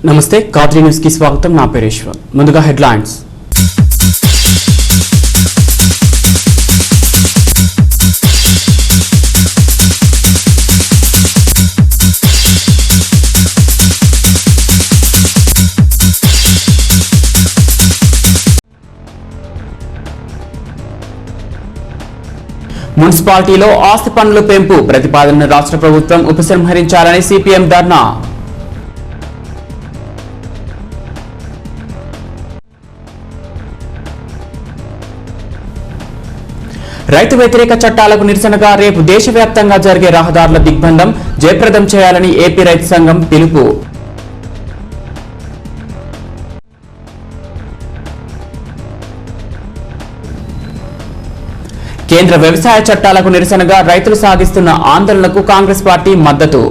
నమస్తే కాద్రి న్యూస్ కి స్వాగతం. నా పేరు ఈశ్వర్. ముందుగా హెడ్లైన్స్. మున్సిపాలిటీలో ఆస్తి పన్నుల పెంపు ప్రతిపాదనను రాష్ట్ర ప్రభుత్వం ఉపసంహరించాలని సిపిఎం ధర్నా. రైతు వ్యతిరేక చట్టాలకు నిరసనగా రేపు దేశవ్యాప్తంగా జరిగే రహదారుల దిగ్బంధం జయప్రదం చేయాలని ఏపీ రైతు సంఘం పిలుపు. కేంద్ర వ్యవసాయ చట్టాలకు నిరసనగా రైతులు సాగిస్తున్న ఆందోళనకు కాంగ్రెస్ పార్టీ మద్దతు.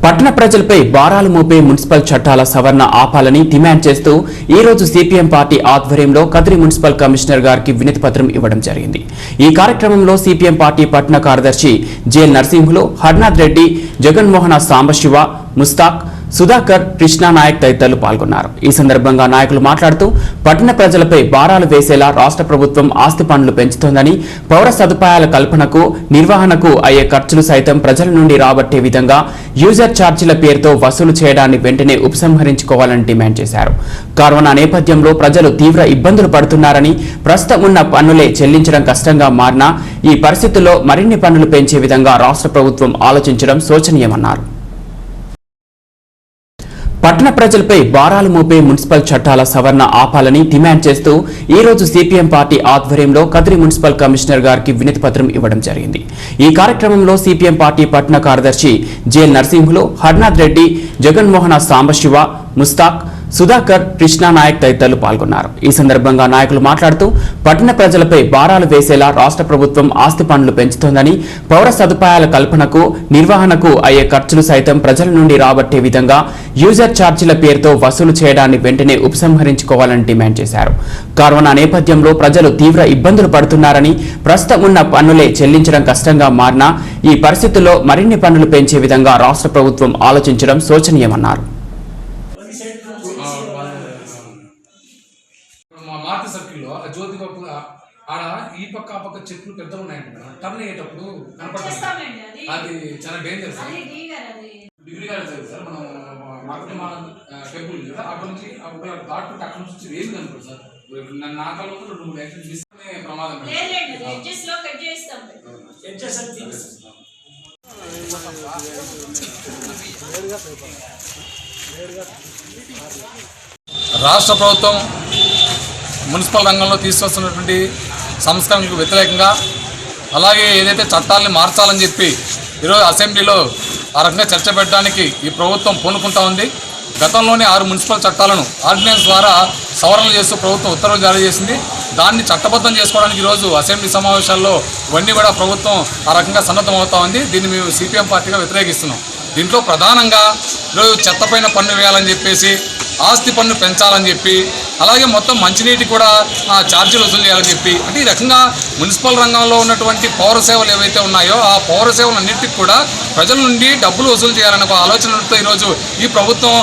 పట్టణ ప్రజలపై భారాలు మోపే మున్సిపల్ చట్టాల సవరణ ఆపాలని డిమాండ్ చేస్తూ ఈ రోజు సిపిఎం పార్టీ ఆధ్వర్యంలో కదిరి మున్సిపల్ కమిషనర్ గారికి వినతి పత్రం ఇవ్వడం జరిగింది. ఈ కార్యక్రమంలో సిపిఎం పార్టీ పట్టణ కార్యదర్శి జె నరసింహులు, హర్నాథ్ రెడ్డి, జగన్మోహన సాంబశివ, ముస్తాక్, సుధాకర్, కృష్ణానాయక్ తదితరులు పాల్గొన్నారు. ఈ సందర్భంగా నాయకులు మాట్లాడుతూ పట్టణ ప్రజలపై భారాలు వేసేలా రాష్ట్ర ప్రభుత్వం ఆస్తి పన్నులు పెంచుతోందని, పౌర సదుపాయాల కల్పనకు, నిర్వహణకు అయ్యే ఖర్చులు సైతం ప్రజల నుండి రాబట్టే విధంగా యూజర్ ఛార్జీల పేరుతో వసూలు చేయడాన్ని వెంటనే ఉపసంహరించుకోవాలని డిమాండ్ చేశారు. కరోనా నేపథ్యంలో ప్రజలు తీవ్ర ఇబ్బందులు పడుతున్నారని, ప్రస్తుతం ఉన్న పన్నులే చెల్లించడం కష్టంగా మారినా ఈ పరిస్థితుల్లో మరిన్ని పన్నులు పెంచే విధంగా రాష్ట్ర ప్రభుత్వం ఆలోచించడం శోచనీయమన్నారు. పట్టణ ప్రజలపై భారాలు మోపే మున్సిపల్ చట్టాల సవరణ ఆపాలని డిమాండ్ చేస్తూ ఈ రోజు సిపిఎం పార్టీ ఆధ్వర్యంలో కదిరి మున్సిపల్ కమిషనర్ గారికి వినతి పత్రం ఇవ్వడం జరిగింది. ఈ కార్యక్రమంలో సిపిఎం పార్టీ పట్టణ కార్యదర్శి జె నరసింహులు, హర్నాథ్ రెడ్డి, జగన్మోహన సాంబశివ, ముస్తాక్, సుధాకర్, కృష్ణానాయక్ తదితరులు పాల్గొన్నారు. ఈ సందర్భంగా నాయకులు మాట్లాడుతూ పట్టణ ప్రజలపై భారాలు వేసేలా రాష్ట్ర ప్రభుత్వం ఆస్తి పన్నులు పెంచుతోందని, పౌర సదుపాయాల కల్పనకు, నిర్వహణకు అయ్యే ఖర్చులు సైతం ప్రజల నుండి రాబట్టే విధంగా యూజర్ ఛార్జీల పేరుతో వసూలు చేయడాన్ని వెంటనే ఉపసంహరించుకోవాలని డిమాండ్ చేశారు. కరోనా నేపథ్యంలో ప్రజలు తీవ్ర ఇబ్బందులు పడుతున్నారని, ప్రస్తుతం ఉన్న పన్నులే చెల్లించడం కష్టంగా మారినా ఈ పరిస్థితుల్లో మరిన్ని పన్నులు పెంచే విధంగా రాష్ట్ర ప్రభుత్వం ఆలోచించడం శోచనీయమన్నారు. మార్కెట్ సర్కిల్లో జ్యోతి బాబు ఆడ ఈ పక్క ఆ పక్క చెట్లు పెద్దగా ఉన్నాయండి మేడం. టర్న్ అయ్యేటప్పుడు కనపడుతుంది. అది చాలా డేంజర్ సార్. డిగ్రీ గారు సార్ మనం మార్కెట్ టెంపుల్ కదా, అక్కడ నుంచి ఒకవేళ దాటుకుంటే అక్కడ నుంచి వేసి కనుకోండి సార్. నా కాలంలో 2 యాక్సిడెంట్ తీసుకునే ప్రమాదం. రాష్ట్ర ప్రభుత్వం మున్సిపల్ రంగంలో తీసుకొస్తున్నటువంటి సంస్కరణలకు వ్యతిరేకంగా, అలాగే ఏదైతే చట్టాలని మార్చాలని చెప్పి ఈరోజు అసెంబ్లీలో ఆ రకంగా చర్చ పెట్టడానికి ఈ ప్రభుత్వం పూనుకుంటా ఉంది. గతంలోనే 6 మున్సిపల్ చట్టాలను ఆర్డినెన్స్ ద్వారా సవరణలు చేస్తూ ప్రభుత్వం ఉత్తర్వులు జారీ చేసింది. దాన్ని చట్టబద్ధం చేసుకోవడానికి ఈరోజు అసెంబ్లీ సమావేశాల్లో ఇవన్నీ కూడా ప్రభుత్వం ఆ రకంగా సన్నద్ధమవుతా ఉంది. దీన్ని మేము సిపిఎం పార్టీగా వ్యతిరేకిస్తున్నాం. దీంట్లో ప్రధానంగా ఈరోజు చెత్తపైన పన్ను వేయాలని చెప్పేసి, ఆస్తి పన్ను పెంచాలని చెప్పి, అలాగే మొత్తం మంచినీటి కూడా ఛార్జీలు వసూలు చేయాలని చెప్పి, అంటే ఈ రకంగా మున్సిపల్ రంగంలో ఉన్నటువంటి పౌర సేవలు ఏవైతే ఉన్నాయో ఆ పౌర సేవలన్నింటికి కూడా ప్రజల నుండి డబ్బులు వసూలు చేయాలనే ఒక ఆలోచనతో ఈరోజు ఈ ప్రభుత్వం,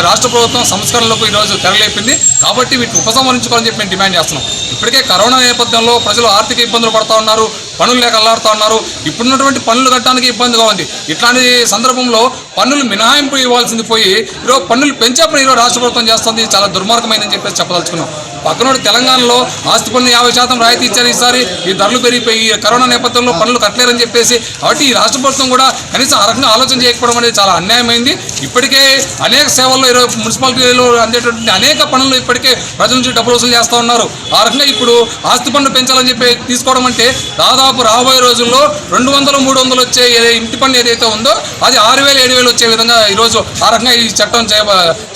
రాష్ట్ర ప్రభుత్వం సంస్కరణలకు ఈరోజు తెరలేపింది. కాబట్టి వీటిని ఉపసంహరించుకోవాలని చెప్పి మేము డిమాండ్ చేస్తున్నాం. ఇప్పటికే కరోనా నేపథ్యంలో ప్రజలు ఆర్థిక ఇబ్బందులు పడుతూ ఉన్నారు, పనులు లేక అల్లాడుతూ ఉన్నారు. ఇప్పుడున్నటువంటి పనులు కట్టడానికి ఇబ్బందిగా ఉంది. ఇట్లాంటి సందర్భంలో పన్నులు మినహాయింపు ఇవ్వాల్సింది పోయి ఈరోజు పన్నులు పెంచేప్పుడు ఈరోజు రాష్ట్ర ప్రభుత్వం చేస్తుంది. చాలా దుర్మార్గమైందని చెప్పేసి చెప్పదలుచుకున్నాం. పక్కనోడు తెలంగాణలో ఆస్తి పన్ను 50% రాయితీ ఇచ్చారు. ఈసారి ఈ ధరలు పెరిగిపోయి ఈ కరోనా నేపథ్యంలో పన్నులు కట్టలేరని చెప్పేసి, కాబట్టి ఈ రాష్ట్ర ప్రభుత్వం కూడా కనీసం ఆ రకంగా ఆలోచన చేయకపోవడం అనేది చాలా అన్యాయమైంది. ఇప్పటికే అనేక సేవల్లో ఈరోజు మున్సిపాలిటీలో అందేటటువంటి అనేక పనులు ఇప్పటికే ప్రజల నుంచి డబ్బులు వసూలు చేస్తూ ఉన్నారు. ఆ రకంగా ఇప్పుడు ఆస్తి పన్ను పెంచాలని చెప్పి తీసుకోవడం అంటే దాదాపు రాబోయే రోజుల్లో 200-300 వచ్చే ఇంటి పన్ను ఏదైతే ఉందో అది 6,000-7,000 వచ్చే విధంగా ఈరోజు ఆ రకంగా ఈ చట్టం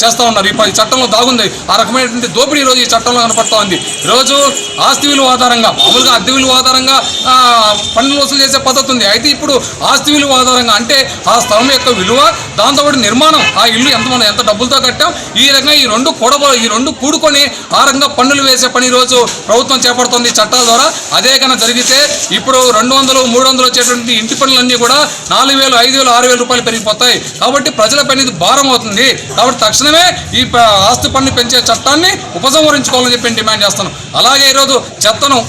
చేస్తూ ఉన్నారు. ఈ చట్టంలో దాగుంది ఆ రకమైనటువంటి దోపిడీ ఈరోజు ఈ చట్టం చట్టంలో కనపడతా ఉంది. ఈరోజు ఆస్తి విలువ ఆధారంగా, మామూలుగా అద్దె విలువ ఆధారంగా పన్నులు వసూలు చేసే పద్ధతి ఉంది. అయితే ఇప్పుడు ఆస్తి విలువ ఆధారంగా, అంటే ఆ స్థలం యొక్క విలువ, దాంతోపాటు నిర్మాణం, ఆ ఇల్లు ఎంత డబ్బులతో కట్టాం, ఈ రకంగా ఈ రెండు కూడుకొని ఆ రకంగా పన్నులు వేసే పని ఈరోజు ప్రభుత్వం చేపడుతుంది చట్టాల ద్వారా. అదే కన్నా జరిగితే ఇప్పుడు 200, 300 వచ్చేటువంటి ఇంటి పన్నులన్నీ కూడా 4,000, 5,000, 6,000 రూపాయలు పెరిగిపోతాయి. కాబట్టి ప్రజలపై ఇది భారం అవుతుంది. కాబట్టి తక్షణమే ఈ ఆస్తి పన్ను పెంచే చట్టాన్ని ఉపసంహరించుకోవాలని చెప్పి డిమాండ్ చేస్తాను. అలాగే ఈరోజు చెత్తను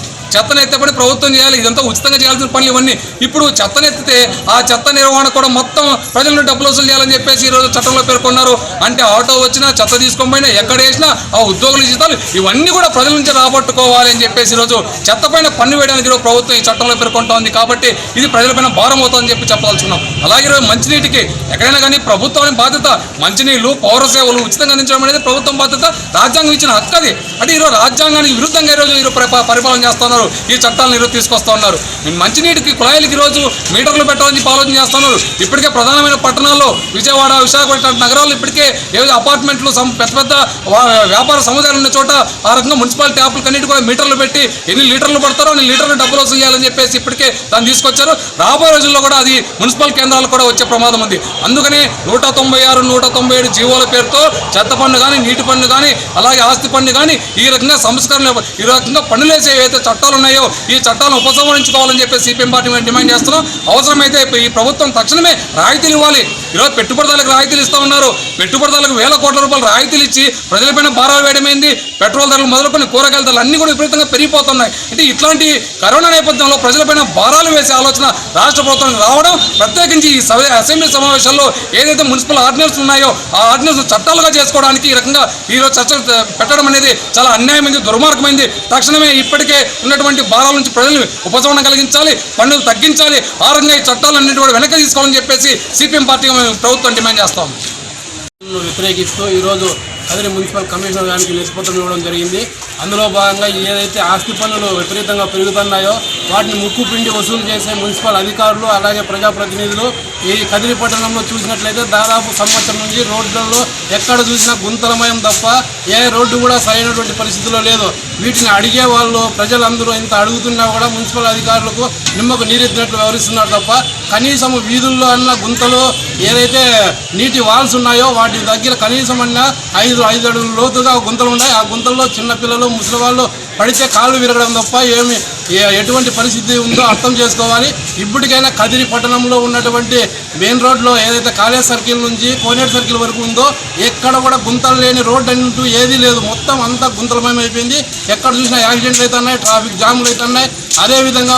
ఎత్తపడి ప్రభుత్వం చేయాలి. ఇదంతా ఉచితంగా చేయాల్సిన పనులు ఇవన్నీ. ఇప్పుడు చెత్తను ఎత్తితే ఆ చెత్త నిర్వహణ కూడా మొత్తం ప్రజల నుండి డబ్బులు వసూలు చేయాలని చెప్పేసి ఈరోజు చట్టంలో పేర్కొన్నారు. అంటే ఆటో వచ్చినా, చెత్త తీసుకొని పోయినా, ఎక్కడ వేసినా ఆ ఉద్యోగుల జీతాలు ఇవన్నీ కూడా ప్రజల నుంచి రాబట్టుకోవాలి అని చెప్పేసి ఈరోజు చెత్త పైన పన్ను వేయడానికి ఈరోజు ప్రభుత్వం ఈ చట్టంలో పేర్కొంటోంది. కాబట్టి ఇది ప్రజలపైన భారం అవుతుందని చెప్పి చెప్పదలుచుకున్నాం. అలాగే ఈరోజు మంచినీటికి ఎక్కడైనా కానీ ప్రభుత్వానికి బాధ్యత. మంచినీళ్లు, పౌర సేవలు ఉచితంగా అందించడం అనేది ప్రభుత్వం బాధ్యత, రాజ్యాంగం ఇచ్చిన హక్కు అది. అంటే ఈరోజు రాజ్యాంగానికి విరుద్ధంగా ఈరోజు పరిపాలన చేస్తున్నారు, ఈ చట్టాలను ఈరోజు తీసుకొస్తా ఉన్నారు. మంచినీటికి కుళాయిలకి ఈరోజు మీటర్లు పెట్టాలని చెప్పి ఆలోచన చేస్తున్నారు. ఇప్పటికే ప్రధానమైన పట్టణాల్లో విజయవాడ, విశాఖపట్నం నగరాల్లో ఇప్పటికే ఏదైతే అపార్ట్మెంట్లు, పెద్ద వ్యాపార సముదాయాలు ఉన్న చోట ఆ రకంగా మున్సిపాలిటీ ట్యాపులు కన్నిటి కూడా మీటర్లు పెట్టి ఎన్ని లీటర్లు పడతారో అన్ని లీటర్లు డబ్బులు వసూలు చేయాలని చెప్పేసి ఇప్పటికే దాన్ని తీసుకొచ్చారు. రాబోయే రోజుల్లో కూడా అది మున్సిపల్ కేంద్రాలు కూడా వచ్చే ప్రమాదం ఉంది. అందుకని 196, 197 జీవోల పేరుతో చెత్త పన్ను కానీ, నీటి పన్ను కానీ, అలాగే ఆస్తి పన్ను కానీ ఈ రకంగా సంస్కరణ, ఈ రకంగా పన్నులు వేసే ఏవైతే చట్టాలు ఉన్నాయో ఈ చట్టాలను ఉపసంహరించుకోవాలని చెప్పి సిపిఎం పార్టీ మేము డిమాండ్ చేస్తున్నాం. అవసరమైతే ఈ ప్రభుత్వం తక్షణమే రాయితీలు ఇవ్వాలి. ఈరోజు పెట్టుబడిదారులకు రాయితీలు ఇస్తూ ఉన్నారు. పెట్టుబడిదారులకు వేల కోట్ల రూపాయలు రాయితీలు ఇచ్చి ప్రజలపైన భారాలు వేయడమైంది. పెట్రోల్ ధరలు మొదలుకొని కూరగాయల ధరలు అన్నీ కూడా విపరీతంగా పెరిగిపోతున్నాయి. అంటే ఇట్లాంటి కరోనా నేపథ్యంలో ప్రజలపైన భారాలు వేసే ఆలోచన రాష్ట్ర ప్రభుత్వానికి రావడం, ప్రత్యేకించి ఈ అసెంబ్లీ సమావేశాల్లో ఏదైతే మున్సిపల్ ఆర్డినెన్స్ ఉన్నాయో ఆ ఆర్డినెన్స్ చట్టాలుగా చేసుకోవడానికి ఈ రకంగా ఈరోజు చర్చలు పెట్టడం అనేది చాలా అన్యాయమైంది, దుర్మార్గమైంది. తక్షణమే ఇప్పటికే ఉన్నటువంటి భారాల నుంచి ప్రజలు ఉపశమనం కలిగించాలి, పన్నులు తగ్గించాలి. ఆ రకంగా ఈ చట్టాలన్నింటి కూడా వెనక్కి తీసుకోవాలని చెప్పేసి సిపిఎం పార్టీగా మేము ప్రభుత్వం డిమాండ్ చేస్తాం. వ్యతిరేకిస్తూ ఈరోజు కదిరి మున్సిపల్ కమిషనర్ గారికి నిష్పత్తులు ఇవ్వడం జరిగింది. అందులో భాగంగా ఏదైతే ఆస్తి పన్నులు విపరీతంగా పెరుగుతున్నాయో వాటిని ముక్కుపిండి వసూలు చేసే మున్సిపల్ అధికారులు, అలాగే ప్రజాప్రతినిధులు ఈ కదిరి పట్టణంలో చూసినట్లయితే దాదాపు సంవత్సరం నుంచి రోడ్లలో ఎక్కడ చూసినా గుంతలమయం తప్ప ఏ రోడ్డు కూడా సరైనటువంటి పరిస్థితిలో లేదు. వీటిని అడిగే వాళ్ళు ప్రజలందరూ ఇంత అడుగుతున్నా కూడా మున్సిపల్ అధికారులకు నిమ్మకు నీరెత్తినట్లు వ్యవహరిస్తున్నారు తప్ప కనీసం వీధుల్లో అన్న గుంతలు, ఏదైతే నీటి వాల్స్ ఉన్నాయో వాటి దగ్గర కనీసం అన్న 5 అడుగుల లోతుగా గుంతలు ఉన్నాయి. ఆ గుంతల్లో చిన్నపిల్లలు, ముసలి వాళ్ళు పడితే కాళ్ళు విరగడం తప్ప ఎటువంటి పరిస్థితి ఉందో అర్థం చేసుకోవాలి. ఇప్పటికైనా కదిరి పట్టణంలో ఉన్నటువంటి మెయిన్ రోడ్లో ఏదైతే కాలేజ్ సర్కిల్ నుంచి కోనేరు సర్కిల్ వరకు ఉందో ఎక్కడ కూడా గుంతలు లేని రోడ్డు అంటూ ఏదీ లేదు. మొత్తం అంతా గుంతలమయం అయిపోయింది. ఎక్కడ చూసినా యాక్సిడెంట్లు అవుతున్నాయి, ట్రాఫిక్ జాములు అవుతున్నాయి. అదేవిధంగా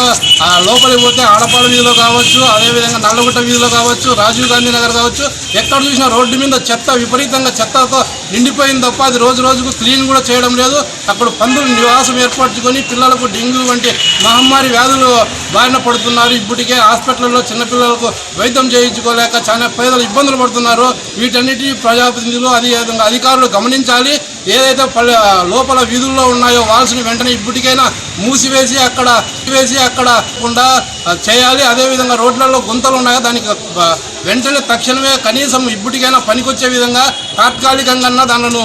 లోపలికి పోతే ఆడపాడు వీధిలో కావచ్చు, అదేవిధంగా నల్లగుట్ట వీధిలో కావచ్చు, రాజీవ్ గాంధీ నగర్ కావచ్చు, ఎక్కడ చూసినా రోడ్డు మీద చెత్త విపరీతంగా చెత్తతో నిండిపోయింది తప్ప అది రోజు రోజుకు క్లీన్ కూడా చేయడం లేదు. అక్కడ పందులు నివాసం ఏర్పరచుకొని పిల్లలకు డెంగ్యూ వంటి మహమ్మారి వ్యాధులు బారిన పడుతున్నారు. ఇప్పటికే హాస్పిటల్లో చిన్నపిల్లలకు వైద్యం చేయించుకోలేక చాలా పేదలు ఇబ్బందులు పడుతున్నారు. వీటన్నిటి ప్రజాప్రతినిధులు అదేవిధంగా అధికారులు గమనించాలి. ఏదైతే లోపల వీధుల్లో ఉన్నాయో వాల్స్ని వెంటనే ఇప్పటికైనా మూసివేసి అక్కడ కుండా చేయాలి. అదేవిధంగా రోడ్లలో గుంతలు ఉన్నాయో దానికి వెంటనే తక్షణమే కనీసం ఇప్పటికైనా పనికొచ్చే విధంగా తాత్కాలికంగా దానిను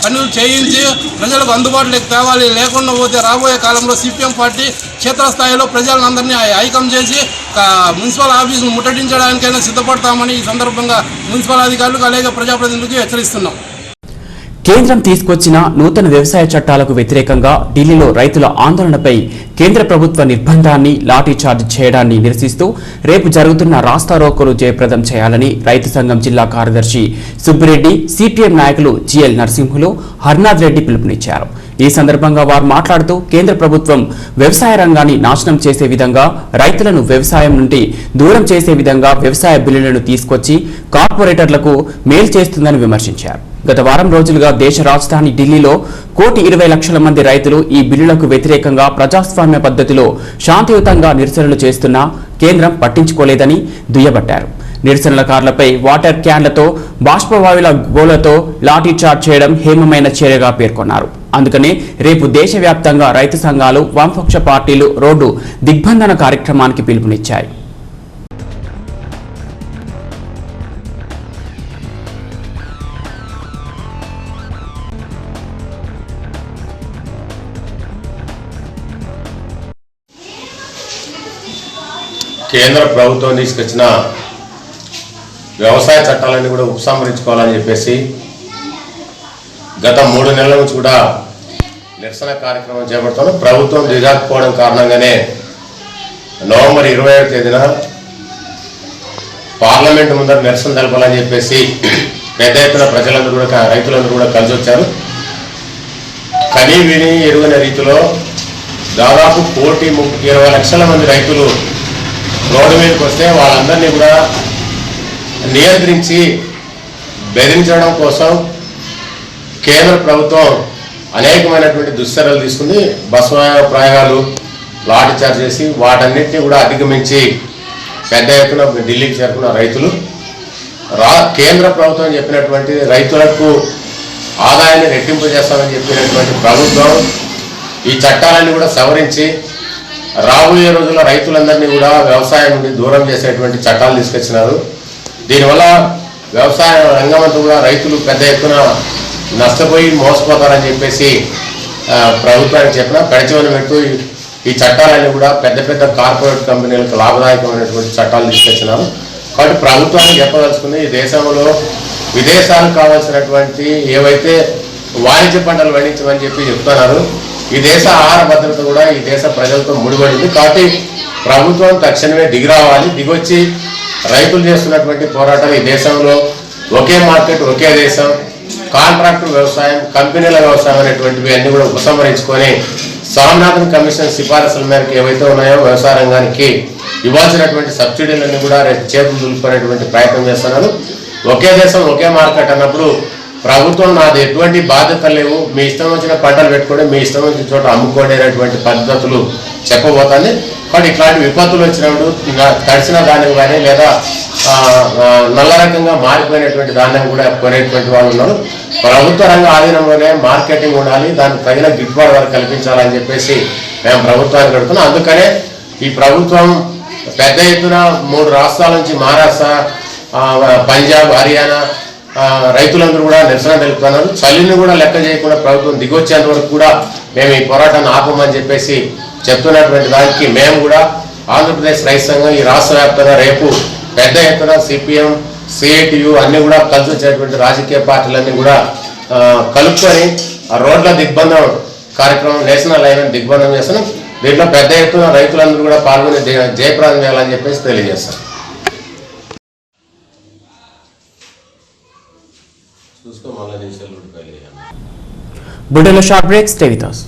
పనులు చేయించి ప్రజలకు అందుబాటులోకి తేవాలి. లేకుండా పోతే రాబోయే కాలంలో సిపిఎం పార్టీ క్షేత్రస్థాయిలో ప్రజలందరినీ ఐక్యం చేసి మున్సిపల్ ఆఫీసును ముట్టడించడానికైనా సిద్ధపడతామని ఈ సందర్భంగా మున్సిపల్ అధికారులకు అలాగే ప్రజాప్రతినిధులకు హెచ్చరిస్తున్నాం. కేంద్రం తీసుకొచ్చిన నూతన వ్యవసాయ చట్టాలకు వ్యతిరేకంగా ఢిల్లీలో రైతుల ఆందోళనపై కేంద్ర ప్రభుత్వ నిర్బంధాన్ని లాఠీచార్జ్ చేయడాన్ని నిరసిస్తూ రేపు జరుగుతున్న రాస్తారోకోలు జయప్రదం చేయాలని రైతు సంఘం జిల్లా కార్యదర్శి సుబ్బిరెడ్డి, సిపిఎం నాయకులు జిఎల్ నరసింహులు, హర్నాథ్ రెడ్డి పిలుపునిచ్చారు. ఈ సందర్భంగా వారు మాట్లాడుతూ కేంద్ర ప్రభుత్వం వ్యవసాయ రంగాన్ని నాశనం చేసే విధంగా, రైతులను వ్యవసాయం నుండి దూరం చేసే విధంగా వ్యవసాయ బిల్లులను తీసుకొచ్చి కార్పొరేటర్లకు మేలు చేస్తుందని విమర్శించారు. గత వారం రోజులుగా దేశ రాజధాని ఢిల్లీలో 1,20,00,000 మంది రైతులు ఈ బిల్లులకు వ్యతిరేకంగా ప్రజాస్వామ్య పద్ధతిలో శాంతియుతంగా నిరసనలు చేస్తున్నా కేంద్రం పట్టించుకోలేదని దుయ్యబట్టారు. నిరసనకారులపై వాటర్ క్యాన్లతో, బాష్పవాయువుల గోలతో లాఠీచార్జ్ చేయడం హేమమైన చర్యగా పేర్కొన్నారు. అందుకనే రేపు దేశవ్యాప్తంగా రైతు సంఘాలు, వామపక్ష పార్టీలు రోడ్డు దిగ్బంధన కార్యక్రమానికి పిలుపునిచ్చాయి. కేంద్ర ప్రభుత్వం తీసుకొచ్చిన వ్యవసాయ చట్టాలన్నీ కూడా ఉపసంహరించుకోవాలని చెప్పేసి గత 3 నెలల నుంచి కూడా నిరసన కార్యక్రమం చేపడతాను. ప్రభుత్వం దిగకపోవడం కారణంగానే నవంబర్ 27వ తేదీన పార్లమెంటు ముందర నిరసన తెలపాలని చెప్పేసి పెద్ద ఎత్తున ప్రజలందరూ కూడా రైతులందరూ కూడా కలిసి వచ్చారు. కనీ విని ఎరుగని రీతిలో దాదాపు 1,20 లక్షల మంది రైతులు రోడ్డు మీదకి వస్తే వాళ్ళందరినీ కూడా నియంత్రించి బెదిరించడం కోసం కేంద్ర ప్రభుత్వం అనేకమైనటువంటి దుశ్చర్యలు తీసుకుని బస్సు ప్రయోగాలు లాఠీ చార్జ్ చేసి వాటన్నిటిని కూడా అధిగమించి పెద్ద ఎత్తున ఢిల్లీకి చేరుకున్న రైతులు కేంద్ర ప్రభుత్వం చెప్పినటువంటి రైతులకు ఆదాయాన్ని రెట్టింపు చేస్తామని చెప్పినటువంటి ప్రభుత్వం ఈ చట్టాలన్నీ కూడా సవరించి రాబోయే రోజుల్లో రైతులందరినీ కూడా వ్యవసాయం నుండి దూరం చేసేటువంటి చట్టాలు తీసుకొచ్చినారు. దీనివల్ల వ్యవసాయ రంగం అంతా కూడా రైతులు పెద్ద ఎత్తున నష్టపోయి మోసపోతారని చెప్పేసి ప్రభుత్వానికి చెప్పిన పెడచమని పెడుతూ ఈ చట్టాలన్నీ కూడా పెద్ద పెద్ద కార్పొరేట్ కంపెనీలకు లాభదాయకమైనటువంటి చట్టాలు తీసుకొచ్చినారు. కాబట్టి ప్రభుత్వానికి చెప్పదలుచుకుంది ఈ దేశంలో విదేశాలకు కావాల్సినటువంటి ఏవైతే వాణిజ్య పంటలు పండించమని చెప్పి చెప్తున్నారు. ఈ దేశ ఆహార భద్రత కూడా ఈ దేశ ప్రజలతో ముడిపడింది. కాబట్టి ప్రభుత్వం తక్షణమే దిగిరావాలి, దిగొచ్చి రైతులు చేస్తున్నటువంటి పోరాటాలు ఈ దేశంలో ఒకే మార్కెట్ ఒకే దేశం కాంట్రాక్టు వ్యవసాయం కంపెనీల వ్యవసాయం అనేటువంటివి అన్ని కూడా ఉపసంహరించుకొని స్వామినాథన్ కమిషన్ సిఫారసుల మేరకు ఏవైతే ఉన్నాయో వ్యవసాయ రంగానికి ఇవ్వాల్సినటువంటి సబ్సిడీలన్నీ కూడా చేతులు దులుపుకునేటువంటి ప్రయత్నం చేస్తున్నారు. ఒకే దేశం ఒకే మార్కెట్ అన్నప్పుడు ప్రభుత్వం నాది ఎటువంటి బాధ్యతలు లేవు, మీ ఇష్టం వచ్చిన పంటలు పెట్టుకోండి, మీ ఇష్టం వచ్చిన చోట అమ్ముకోండి అనేటువంటి పద్ధతులు చెప్పబోతుంది. కాబట్టి ఇట్లాంటి విపత్తులు వచ్చినప్పుడు తడిసిన ధాన్యం కానీ లేదా నల్ల రకంగా మారిపోయినటువంటి ధాన్యం కూడా కొనేటువంటి వాళ్ళు ఉన్నారు. ప్రభుత్వ రంగ ఆధీనంలోనే మార్కెటింగ్ ఉండాలి, దానికి తగిన గిట్టుబాటు వరకు కల్పించాలని చెప్పేసి మేము ప్రభుత్వానికి అడుగుతున్నాం. అందుకనే ఈ ప్రభుత్వం పెద్ద ఎత్తున 3 రాష్ట్రాల నుంచి మహారాష్ట్ర, పంజాబ్, హర్యానా రైతులందరూ కూడా నిరసన తెలుపుతున్నారు. చలిని కూడా లెక్క చేయకుండా ప్రభుత్వం దిగొచ్చేంత వరకు కూడా మేము ఈ పోరాటాన్ని ఆపమని చెప్పేసి చెప్తున్నటువంటి దానికి మేము కూడా ఆంధ్రప్రదేశ్ రైతు సంఘం ఈ రాష్ట్ర వ్యాప్తంగా రేపు పెద్ద ఎత్తున సిపిఎం, సిఐటియు అన్ని కూడా కలిసి వచ్చేటువంటి రాజకీయ పార్టీలన్నీ కూడా కలుపుకొని రోడ్ల దిగ్బంధం కార్యక్రమం నేషనల్ హైవే దిగ్బంధం చేస్తున్నాం. దీంట్లో పెద్ద ఎత్తున రైతులందరూ కూడా పాల్గొని జయప్రదం చేయాలని చెప్పేసి తెలియజేస్తాం. బుడ్డలో short break, stay with us.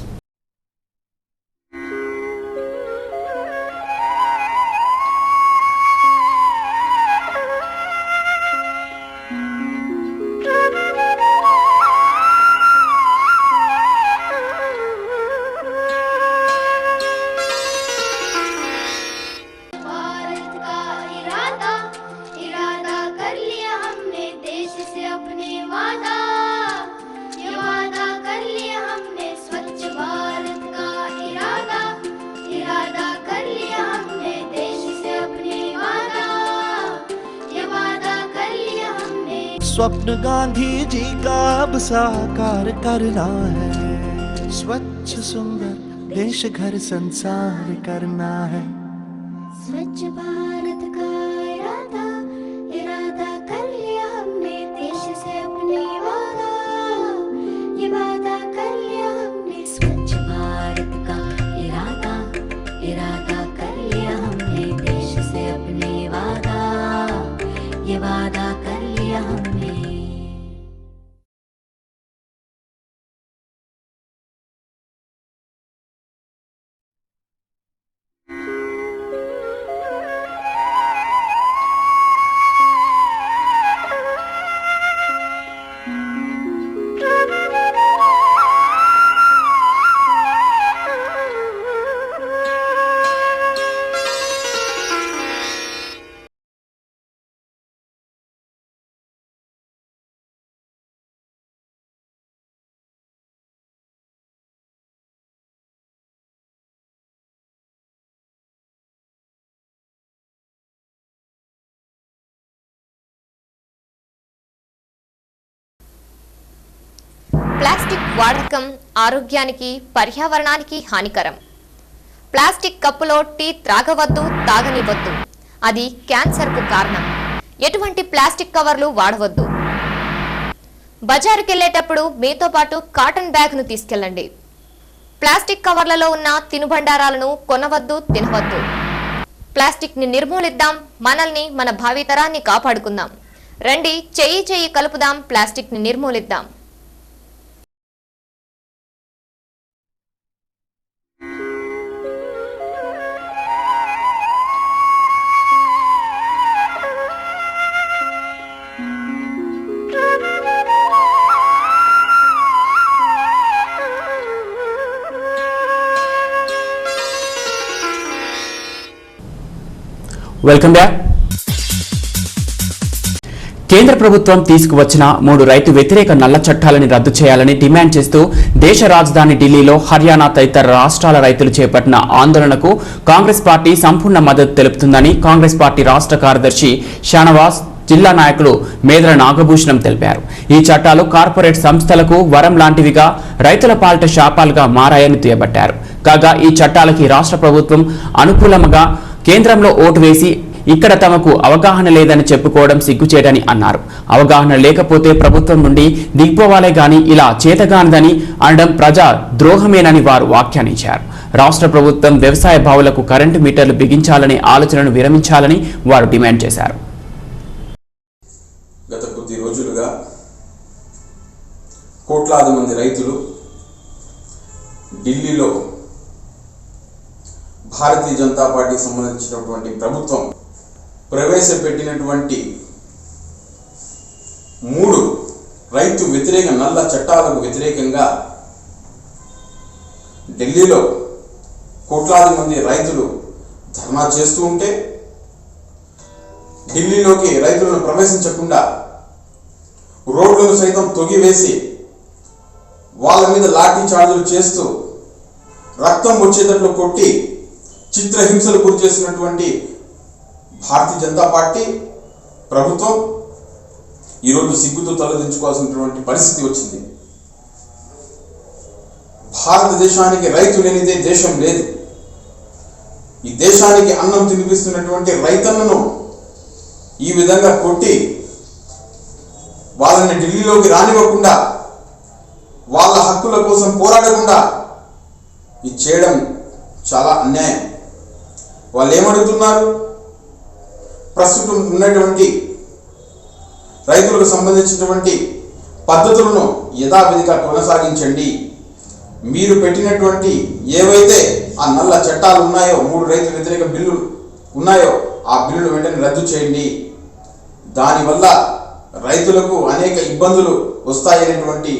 Swapna Gandhi ji का अब साकार करना है, स्वच्छ सुंदर देश घर संसार करना है। स्वच्छ भारत का इरादा इरादा कर लिया हमने, देश से अपने वादा ये वादा कर लिया हमने। स्वच्छ भारत का इरादा इरादा कर लिया हमने, देश से अपने वादा ये वादा कर लिया हमने। ప్లాస్టిక్ వాడకం ఆరోగ్యానికి పర్యావరణానికి హానికరం. ప్లాస్టిక్ కప్పులో టీ త్రాగవద్దు, తాగనివద్దు. అది క్యాన్సర్కు కారణం. ఎటువంటి ప్లాస్టిక్ కవర్లు వాడవద్దు. బజారుకెళ్లేటప్పుడు మీతో పాటు కాటన్ బ్యాగ్ను తీసుకెళ్లండి. ప్లాస్టిక్ కవర్లలో ఉన్న తినుబండారాలను కొనవద్దు, తినవద్దు. ప్లాస్టిక్ ని నిర్మూలిద్దాం, మనల్ని మన భావితరాన్ని కాపాడుకుందాం. రండి, చెయ్యి చెయ్యి కలుపుదాం, ప్లాస్టిక్ ని నిర్మూలిద్దాం. Welcome back. కేంద్ర ప్రభుత్వం తీసుకువచ్చిన 3 రైతు వ్యతిరేక నల్ల చట్టాలని రద్దు చేయాలని డిమాండ్ చేస్తూ దేశ రాజధాని ఢిల్లీలో హర్యానా తదితర రాష్ట్రాల రైతులు చేపట్టిన ఆందోళనకు కాంగ్రెస్ పార్టీ సంపూర్ణ మద్దతు తెలుపుతుందని కాంగ్రెస్ పార్టీ రాష్ట్ర కార్యదర్శి షానవాజ్, జిల్లా నాయకులు మేదల నాగభూషణం తెలిపారు. ఈ చట్టాలు కార్పొరేట్ సంస్థలకు వరం లాంటివిగా, రైతుల పాలిట శాపాలుగా మారాయని దుయ్యబట్టారు. కాగా ఈ చట్టాలకి రాష్ట్ర ప్రభుత్వం అనుకూలంగా కేంద్రంలో ఓటు వేసి ఇక్కడ తమకు అవగాహన లేదని చెప్పుకోవడం సిగ్గుచేటని అన్నారు. అవగాహన లేకపోతే ప్రభుత్వం నుండి దిగిపోవాలే గాని ఇలా చేతగానిదని అనడం ప్రజా ద్రోహమేనని వారు వ్యాఖ్యానించారు. రాష్ట్ర ప్రభుత్వం వ్యవసాయ బావులకు కరెంటు మీటర్లు బిగించాలనే ఆలోచనను విరమించాలని వారు డిమాండ్ చేశారు. గత కొద్ది రోజులుగా కోట్లాది మంది రైతులు ఢిల్లీలో భారతీయ జనతా పార్టీకి సంబంధించినటువంటి ప్రభుత్వం ప్రవేశపెట్టినటువంటి 3 రైతు వ్యతిరేక నల్ల చట్టాలకు వ్యతిరేకంగా ఢిల్లీలో కోట్లాది మంది రైతులు ధర్నా చేస్తూ ఉంటే, ఢిల్లీలోకి రైతులను ప్రవేశించకుండా రోడ్లను సైతం తొగివేసి వాళ్ళ మీద లాఠీ చార్జీలు చేస్తూ రక్తం వచ్చేటట్లు కొట్టి చిత్రహింసలు గురి చేసినటువంటి భారతీయ జనతా పార్టీ ప్రభుత్వం ఈరోజు సిగ్గుతో తలదించుకోవాల్సినటువంటి పరిస్థితి వచ్చింది. భారతదేశానికి రైతు లేనిదే దేశం లేదు. ఈ దేశానికి అన్నం తినిపిస్తున్నటువంటి రైతన్నను ఈ విధంగా కొట్టి వాళ్ళని ఢిల్లీలోకి రానివ్వకుండా, వాళ్ళ హక్కుల కోసం పోరాడకుండా ఇది చేయడం చాలా అన్యాయం. వాళ్ళు ఏమడుగుతున్నారు? ప్రస్తుతం ఉన్నటువంటి రైతులకు సంబంధించినటువంటి పద్ధతులను యథావిధిగా కొనసాగించండి. మీరు పెట్టినటువంటి ఏవైతే ఆ నల్ల చట్టాలు ఉన్నాయో, 3 రైతు వ్యతిరేక బిల్లులు ఉన్నాయో ఆ బిల్లులు వెంటనే రద్దు చేయండి. దానివల్ల రైతులకు అనేక ఇబ్బందులు వస్తాయనేటువంటి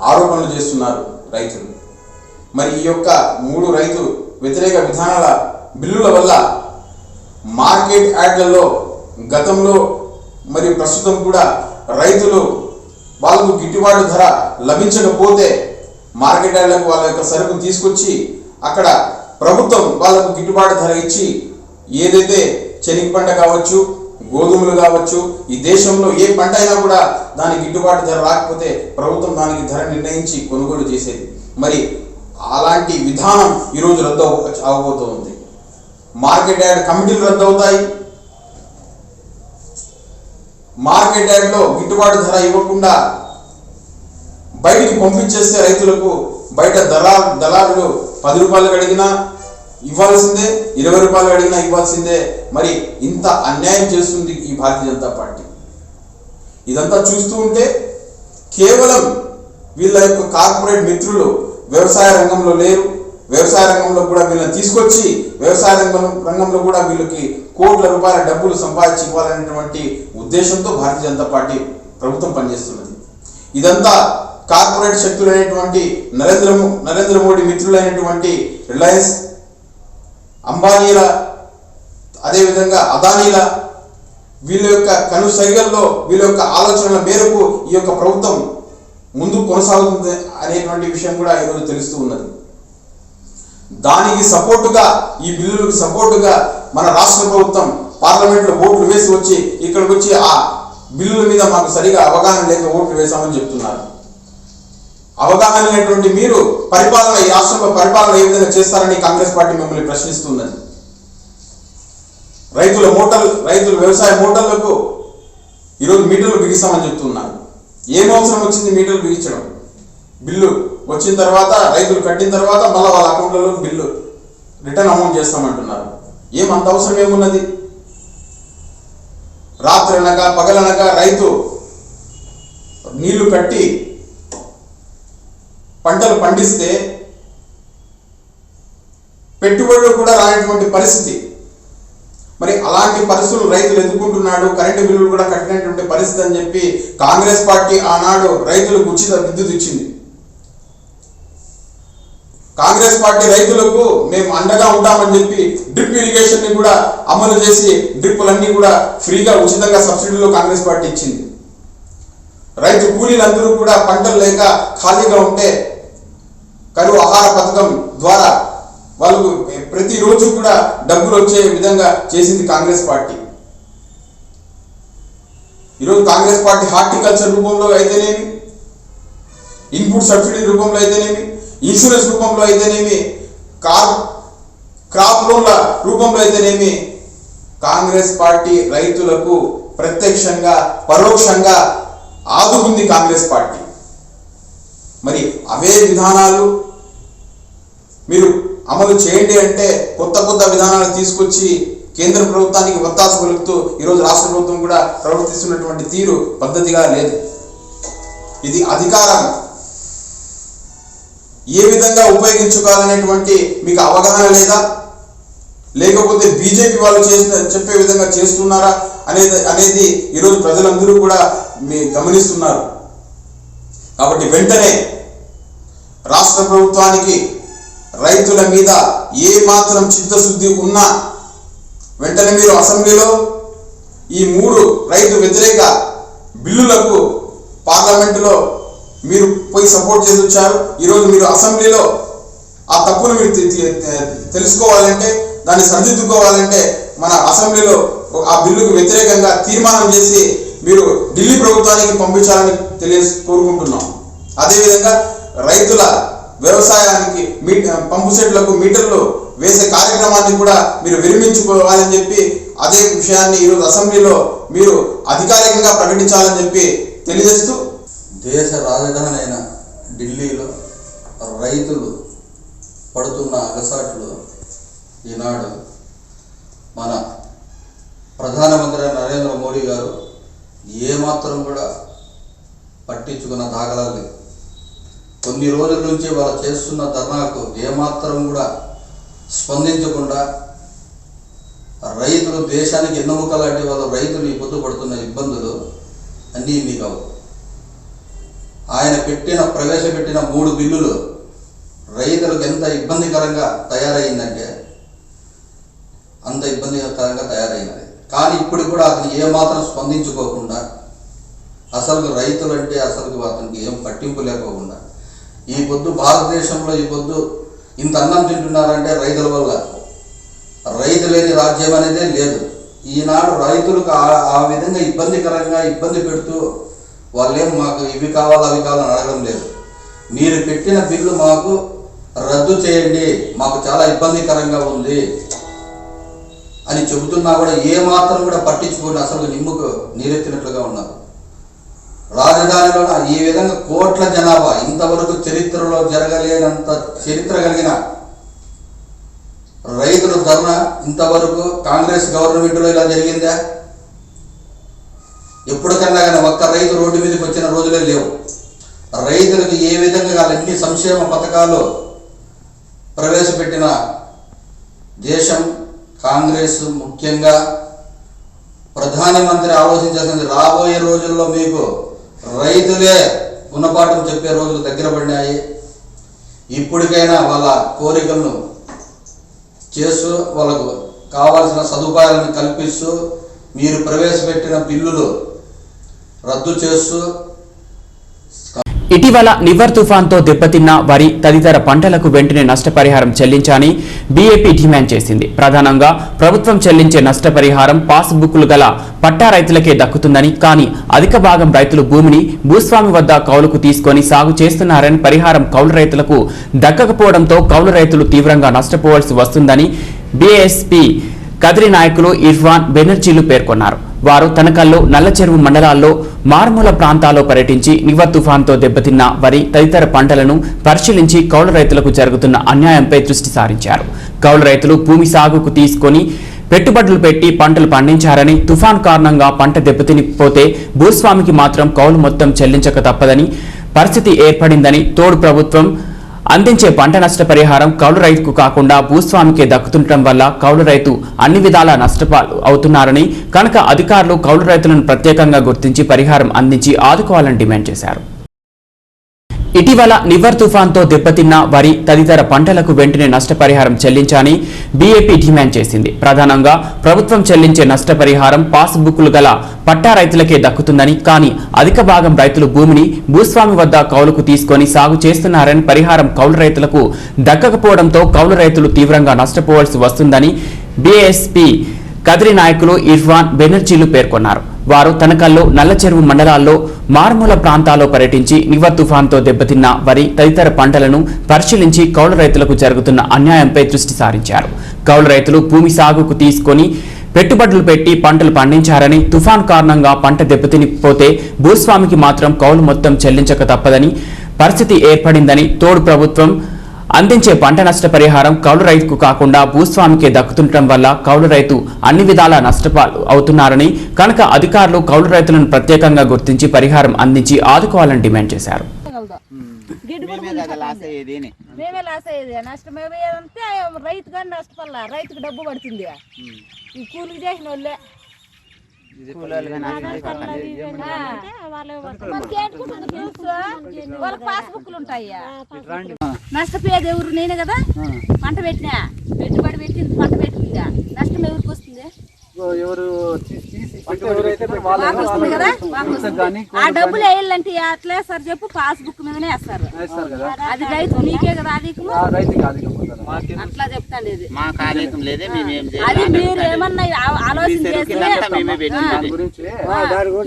ఆరోపణలు చేస్తున్నారు రైతులు. మరి ఈ యొక్క 3 రైతు వ్యతిరేక విధానాల బిల్లుల వల్ల మార్కెట్ యార్డ్లలో గతంలో మరియు ప్రస్తుతం కూడా రైతులు వాళ్ళకు గిట్టుబాటు ధర లభించకపోతే మార్కెట్ యార్డ్లకు వాళ్ళ యొక్క సరుకును తీసుకొచ్చి అక్కడ ప్రభుత్వం వాళ్ళకు గిట్టుబాటు ధర ఇచ్చి, ఏదైతే శనగ పంట కావచ్చు, గోధుమలు కావచ్చు, ఈ దేశంలో ఏ పంట అయినా కూడా దానికి గిట్టుబాటు ధర రాకపోతే ప్రభుత్వం దానికి ధర నిర్ణయించి కొనుగోలు చేసేది. మరి అలాంటి విధానం ఈరోజు రద్దు అవబోతోంది. మార్కెట్ యార్డ్ కమిటీలు రద్దు అవుతాయి. మార్కెట్ యార్డ్లో గిట్టుబాటు ధర ఇవ్వకుండా బయటికి పంపించేస్తే రైతులకు బయట దళారులు 10 రూపాయలు అడిగినా ఇవ్వాల్సిందే, 20 రూపాయలు అడిగినా ఇవ్వాల్సిందే. మరి ఇంత అన్యాయం చేస్తుంది ఈ భారతీయ జనతా పార్టీ. ఇదంతా చూస్తూ ఉంటే కేవలం వీళ్ళ యొక్క కార్పొరేట్ మిత్రులు వ్యవసాయ రంగంలో లేరు. వ్యవసాయ రంగంలో కూడా వీళ్ళని తీసుకొచ్చి వ్యవసాయ రంగంలో కూడా వీళ్ళకి కోట్ల రూపాయల డబ్బులు సంపాదించి ఇవ్వాలనేటువంటి ఉద్దేశంతో భారతీయ జనతా పార్టీ ప్రభుత్వం పనిచేస్తున్నది. ఇదంతా కార్పొరేట్ శక్తులైనటువంటి నరేంద్ర మోడీ మిత్రులైనటువంటి రిలయన్స్, అంబానీల, అదేవిధంగా అదానీల వీళ్ళ యొక్క కనుసైగల్లో వీళ్ళ యొక్క ఆలోచనల మేరకు ఈ యొక్క ప్రభుత్వం ముందుకు కొనసాగుతుంది అనేటువంటి విషయం కూడా ఈరోజు తెలుస్తూ ఉన్నది. దానికి సపోర్టుగా, ఈ బిల్లులకు సపోర్టుగా మన రాష్ట్ర ప్రభుత్వం పార్లమెంట్లో ఓట్లు వేసి వచ్చి ఇక్కడికి వచ్చి ఆ బిల్లుల మీద మాకు సరిగా అవగాహన లేక ఓట్లు వేశామని చెప్తున్నారు. అవగాహన లేనటువంటి మీరు పరిపాలన, ఈ రాష్ట్రంలో పరిపాలన ఏ విధంగా చేస్తారని కాంగ్రెస్ పార్టీ మిమ్మల్ని ప్రశ్నిస్తున్నది. రైతుల వ్యవసాయ మోటార్లకు ఈరోజు మీటర్లు బిగిస్తామని చెప్తున్నారు. ఏం అవసరం వచ్చింది మీటర్లు బిగించడం? బిల్లు వచ్చిన తర్వాత రైతులు కట్టిన తర్వాత మళ్ళీ వాళ్ళ అకౌంట్లలో బిల్లు రిటర్న్ అమౌంట్ చేస్తామంటున్నారు. ఏమంత అవసరం ఏమున్నది? రాత్రి అనక పగలనక రైతు నీళ్లు కట్టి పంటలు పండిస్తే పెట్టుబడులు కూడా రానటువంటి పరిస్థితి. మరి అలాంటి పరిస్థితులు రైతులు ఎదుర్కొంటున్నాడు. కరెంటు బిల్లులు కూడా కట్టినటువంటి పరిస్థితి అని చెప్పి కాంగ్రెస్ పార్టీ ఆనాడు రైతులకు ఉచిత విద్యుత్ ఇచ్చింది. కాంగ్రెస్ పార్టీ రైతులకు మేము అండగా ఉంటామని చెప్పి డ్రిప్ ఇరిగేషన్ ని కూడా అమలు చేసి డ్రిప్పులన్నీ కూడా ఫ్రీగా ఉచితంగా సబ్సిడీలో కాంగ్రెస్ పార్టీ ఇచ్చింది. రైతు కూలీలందరూ కూడా పంటలు లేక ఖాళీగా ఉంటే కరువు ఆహార పథకం ద్వారా వాళ్ళకు ప్రతిరోజు కూడా డబ్బులు వచ్చే విధంగా చేసింది కాంగ్రెస్ పార్టీ. ఈరోజు కాంగ్రెస్ పార్టీ హార్టికల్చర్ రూపంలో అయితేనేమి, ఇన్పుట్ సబ్సిడీ రూపంలో అయితేనేమి, ఇన్సూరెన్స్ రూపంలో అయితేనేమి, క్రాప్ లోన్ల రూపంలో అయితేనేమి కాంగ్రెస్ పార్టీ రైతులకు ప్రత్యక్షంగా పరోక్షంగా ఆదుకుంది కాంగ్రెస్ పార్టీ. మరి అవే విధానాలు మీరు అమలు చేయండి అంటే కొత్త విధానాలు తీసుకొచ్చి కేంద్ర ప్రభుత్వానికి ఒత్తాస పలుకుతూ ఈరోజు రాష్ట్ర ప్రభుత్వం కూడా ప్రవర్తిస్తున్నటువంటి తీరు పద్ధతిగా లేదు. ఇది అధికారం ఏ విధంగా ఉపయోగించుకోవాలనేటువంటి మీకు అవగాహన లేదా, లేకపోతే బీజేపీ వాళ్ళు చెప్పే విధంగా చేస్తున్నారా అనేది ఈరోజు ప్రజలందరూ కూడా గమనిస్తున్నారు. కాబట్టి వెంటనే రాష్ట్ర ప్రభుత్వానికి రైతుల మీద ఏ మాత్రం చిత్తశుద్ధి ఉన్నా వెంటనే మీరు అసెంబ్లీలో ఈ 3 రైతు వ్యతిరేక బిల్లులకు పార్లమెంటులో మీరు పోయి సపోర్ట్ చేసి వచ్చారు. ఈరోజు మీరు అసెంబ్లీలో ఆ తప్పును మీరు తెలుసుకోవాలంటే, దాన్ని సరిదిద్దుకోవాలంటే మన అసెంబ్లీలో ఆ బిల్లుకు వ్యతిరేకంగా తీర్మానం చేసి మీరు ఢిల్లీ ప్రభుత్వానికి పంపించాలని కోరుకుంటున్నాం. అదేవిధంగా రైతుల వ్యవసాయానికి పంపు సెట్లకు మీటర్లు వేసే కార్యక్రమాన్ని కూడా మీరు విరమించుకోవాలని చెప్పి అదే విషయాన్ని ఈరోజు అసెంబ్లీలో మీరు అధికారికంగా ప్రకటించాలని చెప్పి తెలియజేస్తూ, దేశ రాజధాని అయిన ఢిల్లీలో రైతులు పడుతున్న అగసాట్లు ఈనాడు మన ప్రధానమంత్రి నరేంద్ర మోడీ గారు ఏమాత్రం కూడా పట్టించుకున్న దాఖలాలు లేవు. కొన్ని రోజుల నుంచి వాళ్ళు చేస్తున్న ధర్నాకు ఏమాత్రం కూడా స్పందించకుండా రైతులు దేశానికి ఎన్నుముకలాంటి వాళ్ళు రైతులు ఈ పొద్దు పడుతున్న ఇబ్బందులు అన్నీ ఇన్ని కావు. ఆయన ప్రవేశపెట్టిన 3 బిల్లులు రైతులకు ఎంత ఇబ్బందికరంగా తయారైందంటే అంత ఇబ్బందికరంగా తయారైనది. కానీ ఇప్పుడు కూడా అతను ఏమాత్రం స్పందించుకోకుండా అసలు రైతులు అంటే అసలు అతనికి ఏం పట్టింపు లేకోకుండా ఈ పొద్దు భారతదేశంలో ఈ పొద్దు ఇంత అన్నం తింటున్నారంటే రైతుల వల్ల. రైతు లేని రాజ్యం అనేదే లేదు. ఈనాడు రైతులకు ఆ విధంగా ఇబ్బంది పెడుతూ వాళ్ళేం మాకు ఇవి కావాలి అవి కావాలని అడగడం లేదు. మీరు పెట్టిన బిల్లు మాకు రద్దు చేయండి, మాకు చాలా ఇబ్బందికరంగా ఉంది అని చెబుతున్నా కూడా ఏమాత్రం కూడా పట్టించుకొని అసలు నిమ్ముకు నీరెత్తినట్లుగా ఉన్నారు. రాజధానిలో ఈ విధంగా కోట్ల జనాభా ఇంతవరకు చరిత్రలో జరగలేనంత చరిత్ర కలిగిన రైతుల ధర్నా ఇంతవరకు కాంగ్రెస్ గవర్నమెంట్లో ఇలా జరిగిందా? ఎప్పటికన్నా కానీ ఒక్క రైతు రోడ్డు మీదకి వచ్చిన రోజులే లేవు. రైతులకు ఏ విధంగా అన్ని సంక్షేమ పథకాలు ప్రవేశపెట్టిన దేశం కాంగ్రెస్. ముఖ్యంగా ప్రధానమంత్రి ఆలోచించాల్సింది, రాబోయే రోజుల్లో మీకు రైతులే గుణపాఠం చెప్పే రోజులు దగ్గర పడినాయి. ఇప్పటికైనా వాళ్ళ కోరికలను చేస్తూ వాళ్ళకు కావాల్సిన సదుపాయాలను కల్పిస్తూ మీరు ప్రవేశపెట్టిన బిల్లులు రద్దు చేస్తూ ఇటీవల నివర్ తుఫాన్తో దెబ్బతిన్న వరి తదితర పంటలకు వెంటనే నష్టపరిహారం చెల్లించాలని బీఏపీ డిమాండ్ చేసింది. ప్రధానంగా ప్రభుత్వం చెల్లించే నష్టపరిహారం పాస్బుక్లు గల పట్టా రైతులకే దక్కుతుందని, కానీ అధిక భాగం రైతులు భూమిని భూస్వామి వద్ద కౌలుకు తీసుకొని సాగు చేస్తున్నారని, పరిహారం కౌలు రైతులకు దక్కకపోవడంతో కౌలు రైతులు తీవ్రంగా నష్టపోవాల్సి వస్తుందని బీఎస్పీ కదిరి నాయకులు ఇర్ఫాన్ బెనర్జీలు పేర్కొన్నారు. వారు తనకల్లో నల్లచెరువు మండలాల్లో మారుమూల ప్రాంతాల్లో పర్యటించి నివర్ తుఫాన్తో దెబ్బతిన్న వరి తదితర పంటలను పరిశీలించి కౌలు రైతులకు జరుగుతున్న అన్యాయంపై దృష్టి సారించారు. కౌలు రైతులు భూమి సాగుకు తీసుకొని పెట్టుబడులు పెట్టి పంటలు పండించారని, తుఫాన్ కారణంగా పంట దెబ్బతినిపోతే భూస్వామికి మాత్రం కౌలు మొత్తం చెల్లించక తప్పదని పరిస్థితి ఏర్పడిందని, తోడు ప్రభుత్వం అందించే పంట నష్ట పరిహారం కౌలు రైతుకు కాకుండా భూస్వామికే దక్కుతుండటం వల్ల కౌలు రైతు అన్ని విధాలా నష్టపాలు అవుతున్నారని, కనుక అధికారులు కౌలు రైతులను ప్రత్యేకంగా గుర్తించి పరిహారం అందించి ఆదుకోవాలని డిమాండ్ చేశారు. ఇటీవల నివర్ తుఫాన్తో దెబ్బతిన్న వరి తదితర పంటలకు వెంటనే నష్టపరిహారం చెల్లించాలని బీఏపీ డిమాండ్ చేసింది. ప్రధానంగా ప్రభుత్వం చెల్లించే నష్టపరిహారం పాస్బుక్లు గల పట్టా రైతులకే దక్కుతుందని, కానీ అధిక భాగం రైతులు భూమిని భూస్వామి వద్ద కౌలుకు తీసుకొని సాగు చేస్తున్నారని, పరిహారం కౌలు రైతులకు దక్కకపోవడంతో కౌలు రైతులు తీవ్రంగా నష్టపోవాల్సి వస్తుందని బీఎస్పీ కదిరి నాయకులు ఇర్ఫాన్ బెనర్జీలు పేర్కొన్నారు. వారు తనకల్లో నల్లచెరువు మండలాల్లో మారుమూల ప్రాంతాల్లో పర్యటించి నివర్ తుఫాన్తో దెబ్బతిన్న వరి తదితర పంటలను పరిశీలించి కౌలు రైతులకు జరుగుతున్న అన్యాయంపై దృష్టి సారించారు. కౌలు రైతులు భూమి సాగుకు తీసుకొని పెట్టుబడులు పెట్టి పంటలు పండించారని, తుఫాన్ కారణంగా పంట దెబ్బతినిపోతే భూస్వామికి మాత్రం కౌలు మొత్తం చెల్లించక తప్పదని పరిస్థితి ఏర్పడిందని, తోడు ప్రభుత్వం అందించే పంట నష్ట పరిహారం కౌలు రైతుకు కాకుండా భూస్వామికే దక్కుతుండటం వల్ల కౌలు రైతు అన్ని విధాలా నష్టపాలు అవుతున్నారని, కనుక అధికారులు కౌలు రైతులను ప్రత్యేకంగా గుర్తించి పరిహారం అందించి ఆదుకోవాలని డిమాండ్ చేశారు. మేమే లాస్ అయ్యేది, నష్టం ఏదంటే రైతు కానీ నష్టపల్లా, రైతుకు డబ్బు పడుతుంది. ఈ కూలికి చేసిన వాళ్ళే వాళ్ళకి పాస్బుక్లు ఉంటాయా? నష్టపోయేది ఎవరు? నేనే కదా పంట పెట్టినా, పెట్టుబడి పెట్టింది పంట పెట్టిందా, నష్టం ఎవరికి వస్తుంది? ఆ డబ్బులు వేయాలంటే అట్లే సార్ చెప్పు, పాస్బుక్ మీదనే వేస్తారు. అది రైతు నీకే కదా అధికము, అట్లా చెప్తాండి. అది మీరు ఏమన్నా ఆలోచన చేస్తే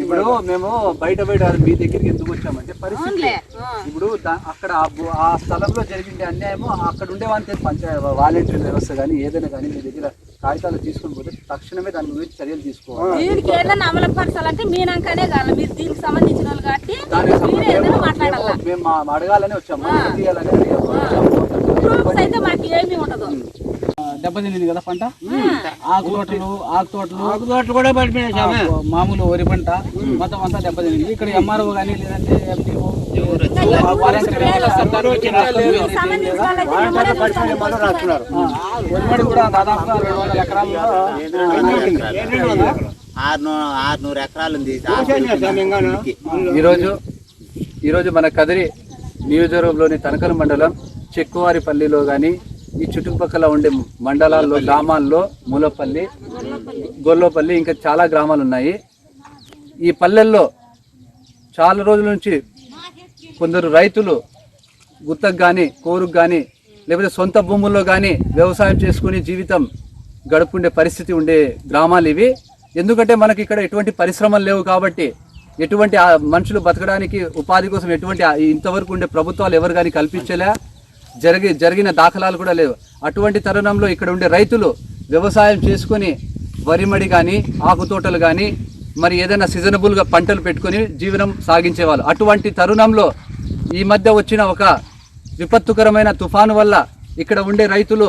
ఇప్పుడు మేము బయట మీ దగ్గరికి ఎందుకు వచ్చామంటే పరిస్థితి ఇప్పుడు అక్కడ ఆ స్థలంలో జరిగింది అన్యాయము అక్కడ ఉండేవాళ్ళకి వాలంటీర్ వ్యవస్థ కానీ ఏదైనా కానీ మీ దగ్గర కాగితాలు తీసుకుని పోతే తక్షణమే దాని గురించి చర్యలు తీసుకోవాలి. దీనికి ఏదైనా అమలుపరచాలంటే మీనాకనే కాదు, మీరు దీనికి సంబంధించిన వాళ్ళు కాబట్టి మాట్లాడాలి. మేము అడగాలని వచ్చాము, అయితే మాకు ఏమీ ఉండదు. దెబ్బతింది కదా పంట, ఆకు తోటలు కూడా పడిపోయినాయి. మామూలు వరి పంట మొత్తం అంతా దెబ్బతింది. ఇక్కడ ఎంఆర్ఓ కానీ లేదంటే ఎంపీఓ వరిమడి కూడా దాదాపుగా 200 ఎకరాలు 600 ఎకరాలు ఉంది. ఈరోజు మన కదిరి నియోజకవర్గంలోని తనకల్ మండలం చెక్కువారిపల్లిలో కానీ ఈ చుట్టుపక్కల ఉండే మండలాల్లో గ్రామాల్లో మూలపల్లి, గొల్లపల్లి ఇంకా చాలా గ్రామాలు ఉన్నాయి. ఈ పల్లెల్లో చాలా రోజుల నుంచి కొందరు రైతులు గుత్తకు కానీ కోరుకు కానీ లేకపోతే సొంత భూముల్లో కానీ వ్యవసాయం చేసుకుని జీవితం గడుపుండే పరిస్థితి ఉండే గ్రామాలు ఇవి. ఎందుకంటే మనకి ఇక్కడ ఎటువంటి పరిశ్రమలు లేవు కాబట్టి, ఎటువంటి మనుషులు బతకడానికి ఉపాధి కోసం ఎటువంటి ఇంతవరకు ఉండే ప్రభుత్వాలు ఎవరు కానీ కల్పించలే, జరిగిన దాఖలాలు కూడా లేవు. అటువంటి తరుణంలో ఇక్కడ ఉండే రైతులు వ్యవసాయం చేసుకుని వరిమడి కానీ ఆకుతోటలు కానీ మరి ఏదైనా సీజనబుల్గా పంటలు పెట్టుకొని జీవనం సాగించేవాళ్ళు. అటువంటి తరుణంలో ఈ మధ్య వచ్చిన ఒక విపత్తుకరమైన తుఫాను వల్ల ఇక్కడ ఉండే రైతులు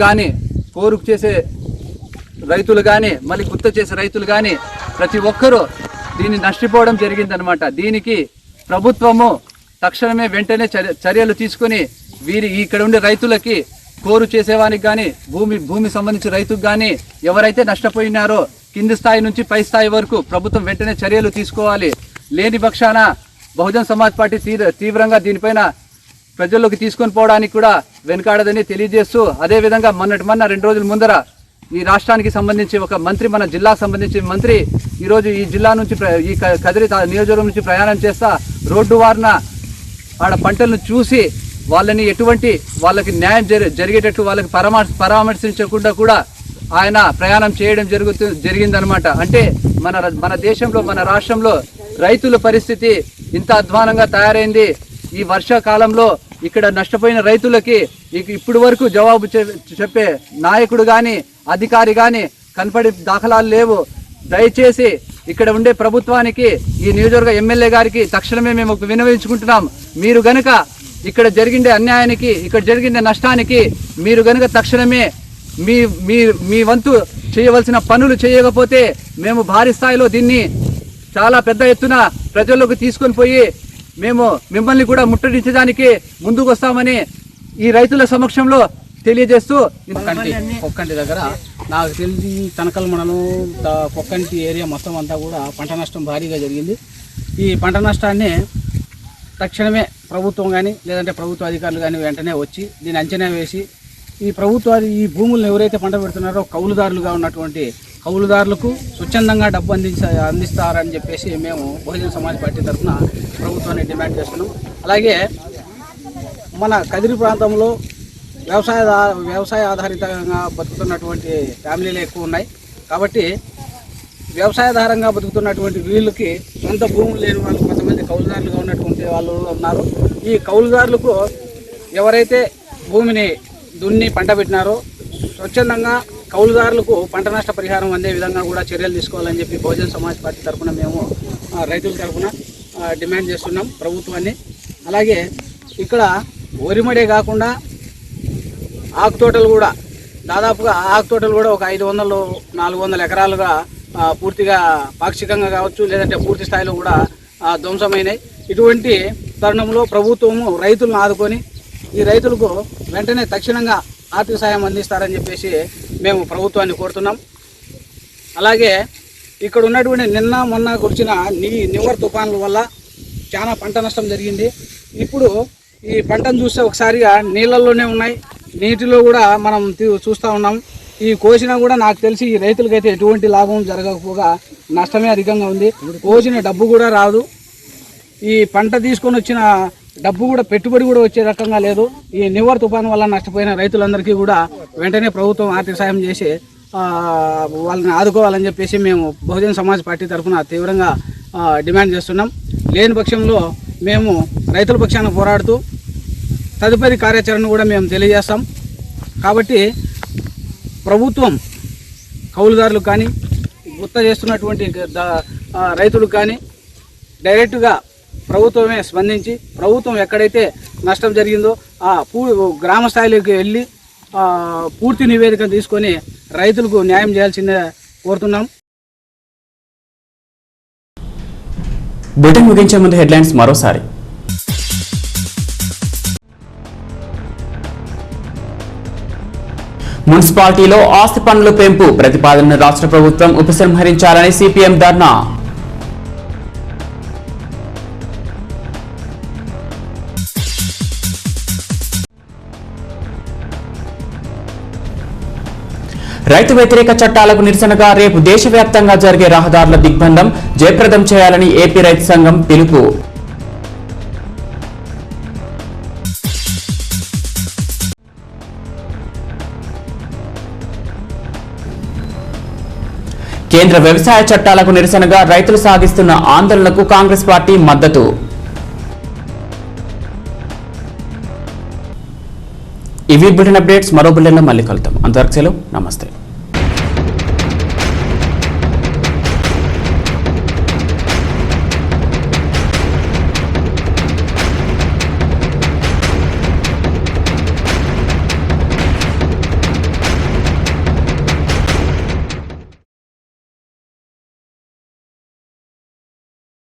కానీ కోరుకు చేసే రైతులు కానీ మళ్ళీ గుత్త చేసే రైతులు కానీ ప్రతి ఒక్కరూ దీన్ని నష్టపోవడం జరిగిందనమాట. దీనికి ప్రభుత్వము తక్షణమే వెంటనే చర్యలు తీసుకొని ఇక్కడ ఉండే రైతులకి కోరు చేసేవానికి కానీ భూమి సంబంధించిన రైతుకు కానీ ఎవరైతే నష్టపోయినారో కింది స్థాయి నుంచి పై స్థాయి వరకు ప్రభుత్వం వెంటనే చర్యలు తీసుకోవాలి. లేని పక్షాన బహుజన్ సమాజ్ పార్టీ తీవ్రంగా దీనిపైన ప్రజల్లోకి తీసుకొని పోవడానికి కూడా వెనుకాడదని తెలియజేస్తూ, అదేవిధంగా మొన్న 2 రోజుల ముందర ఈ రాష్ట్రానికి సంబంధించి ఒక మంత్రి, మన జిల్లాకు సంబంధించిన మంత్రి ఈరోజు ఈ జిల్లా నుంచి ఈ కదిరి నియోజకవర్గం నుంచి ప్రయాణం చేస్తా రోడ్డు వారిన ఆడ పంటలను చూసి వాళ్ళకి న్యాయం జరిగేటట్టు వాళ్ళకి పరామర్శించకుండా కూడా ఆయన ప్రయాణం చేయడం జరిగిందనమాట. అంటే మన దేశంలో మన రాష్ట్రంలో రైతుల పరిస్థితి ఇంత అధ్వానంగా తయారైంది. ఈ వర్షాకాలంలో ఇక్కడ నష్టపోయిన రైతులకి ఇప్పటి వరకు జవాబు చెప్పే నాయకుడు కానీ అధికారి కానీ కనపడి దాఖలాలు లేవు. దయచేసి ఇక్కడ ఉండే ప్రభుత్వానికి, ఈ నియోజకవర్గ ఎమ్మెల్యే గారికి తక్షణమే మేము విన్నవించుకుంటున్నాం. మీరు గనుక ఇక్కడ జరిగిండే అన్యాయానికి, ఇక్కడ జరిగిండే నష్టానికి మీరు గనుక తక్షణమే మీ వంతు చేయవలసిన పనులు చేయకపోతే మేము భారీ స్థాయిలో దీన్ని చాలా పెద్ద ఎత్తున ప్రజల్లోకి తీసుకొని పోయి మేము మిమ్మల్ని కూడా ముట్టడించడానికి ముందుకు వస్తామని ఈ రైతుల సమక్షంలో తెలియజేస్తూ, పొక్కంటి దగ్గర నాకు తెలిసి తనకల్ మండలం పొక్కంటి ఏరియా మొత్తం అంతా కూడా పంట నష్టం భారీగా జరిగింది. ఈ పంట నష్టాన్ని తక్షణమే ప్రభుత్వం కానీ లేదంటే ప్రభుత్వ అధికారులు కానీ వెంటనే వచ్చి దీన్ని అంచనా వేసి ఈ భూములను ఎవరైతే పంట పెడుతున్నారో కౌలుదారులుగా ఉన్నటువంటి కౌలుదారులకు స్వచ్ఛందంగా డబ్బు అందిస్తారని చెప్పేసి మేము బహుజన సమాజ్ పార్టీ తరఫున ప్రభుత్వాన్ని డిమాండ్ చేస్తున్నాం. అలాగే మన కదిరి ప్రాంతంలో వ్యవసాయ ఆధారితంగా బతుకుతున్నటువంటి ఫ్యామిలీలు ఎక్కువ ఉన్నాయి. కాబట్టి వ్యవసాయాధారంగా బతుకుతున్నటువంటి వీళ్ళకి సొంత భూములు లేని వాళ్ళు కొంతమంది కౌలుదారులుగా ఉన్నటువంటి వాళ్ళు ఉన్నారు. ఈ కౌలుదారులకు ఎవరైతే భూమిని దున్ని పంట పెట్టినారో స్వచ్ఛందంగా కౌలుదారులకు పంట నష్ట పరిహారం అందే విధంగా కూడా చర్యలు తీసుకోవాలని చెప్పి బహుజన సమాజ్ పార్టీ తరఫున మేము రైతుల తరఫున డిమాండ్ చేస్తున్నాం ప్రభుత్వాన్ని. అలాగే ఇక్కడ వరిమడే కాకుండా ఆకు తోటలు కూడా దాదాపుగా ఒక 500-400 ఎకరాలుగా పూర్తిగా పాక్షికంగా కావచ్చు లేదంటే పూర్తి స్థాయిలో కూడా ధ్వంసమైనాయి. ఇటువంటి తరుణంలో ప్రభుత్వము రైతులను ఆదుకొని ఈ రైతులకు వెంటనే తక్షణంగా ఆర్థిక సాయం అందిస్తారని చెప్పేసి మేము ప్రభుత్వాన్ని కోరుతున్నాం. అలాగే ఇక్కడ ఉన్నటువంటి నిన్న మొన్న కురిచిన నివర్ తుఫాన్ల వల్ల చాలా పంట నష్టం జరిగింది. ఇప్పుడు ఈ పంటను చూస్తే ఒకసారిగా నీళ్ళల్లోనే ఉన్నాయి, నీటిలో కూడా మనం చూస్తూ ఉన్నాం. ఈ కోసినా కూడా నాకు తెలిసి ఈ రైతులకైతే ఎటువంటి లాభం జరగకపోగా నష్టమే అధికంగా ఉంది. కోసిన డబ్బు కూడా రాదు. ఈ పంట తీసుకొని వచ్చిన డబ్బు కూడా పెట్టుబడి కూడా వచ్చే రకంగా లేదు. ఈ నివర్ తుఫాను వల్ల నష్టపోయిన రైతులందరికీ కూడా వెంటనే ప్రభుత్వం ఆర్థిక సాయం చేసి వాళ్ళని ఆదుకోవాలని చెప్పేసి మేము బహుజన సమాజ్ పార్టీ తరఫున తీవ్రంగా డిమాండ్ చేస్తున్నాం. లేని పక్షంలో మేము రైతుల పక్షాన పోరాడుతూ తదుపరి కార్యాచరణ కూడా మేము తెలియజేస్తాం. కాబట్టి ప్రభుత్వం కౌలుదారులకు కానీ గుత్త చేస్తున్నటువంటి రైతులకు కానీ డైరెక్ట్గా ప్రభుత్వమే స్పందించి ప్రభుత్వం ఎక్కడైతే నష్టం జరిగిందో ఆ గ్రామ స్థాయిలోకి వెళ్ళి పూర్తి నివేదిక తీసుకొని రైతులకు న్యాయం చేయాల్సిందే కోరుతున్నాం. బులెటిన్ ముగించే ముందు హెడ్లైన్స్ మరోసారి. మున్సిపాలిటీలో ఆస్తి పన్నుల పెంపు ప్రతిపాదనను రాష్ట్ర ప్రభుత్వం ఉపసంహరించాలని సిపిఎం ధర్నా. రైతు వ్యతిరేక చట్టాలకు నిరసనగా రేపు దేశవ్యాప్తంగా జరిగే రహదారుల దిగ్బంధం జయప్రదం చేయాలని ఏపీ రైతు సంఘం పిలుపు. కేంద్ర వ్యవసాయ చట్టాలకు నిరసనగా రైతులు సాగిస్తున్న ఆందోళనకు కాంగ్రెస్ పార్టీ మద్దతు. ఇవి బులెటిన్ అప్డేట్స్. మరో బులెటిన్లో మళ్ళీ కలుద్దాం. అంతవరకు సెలవు. నమస్తే.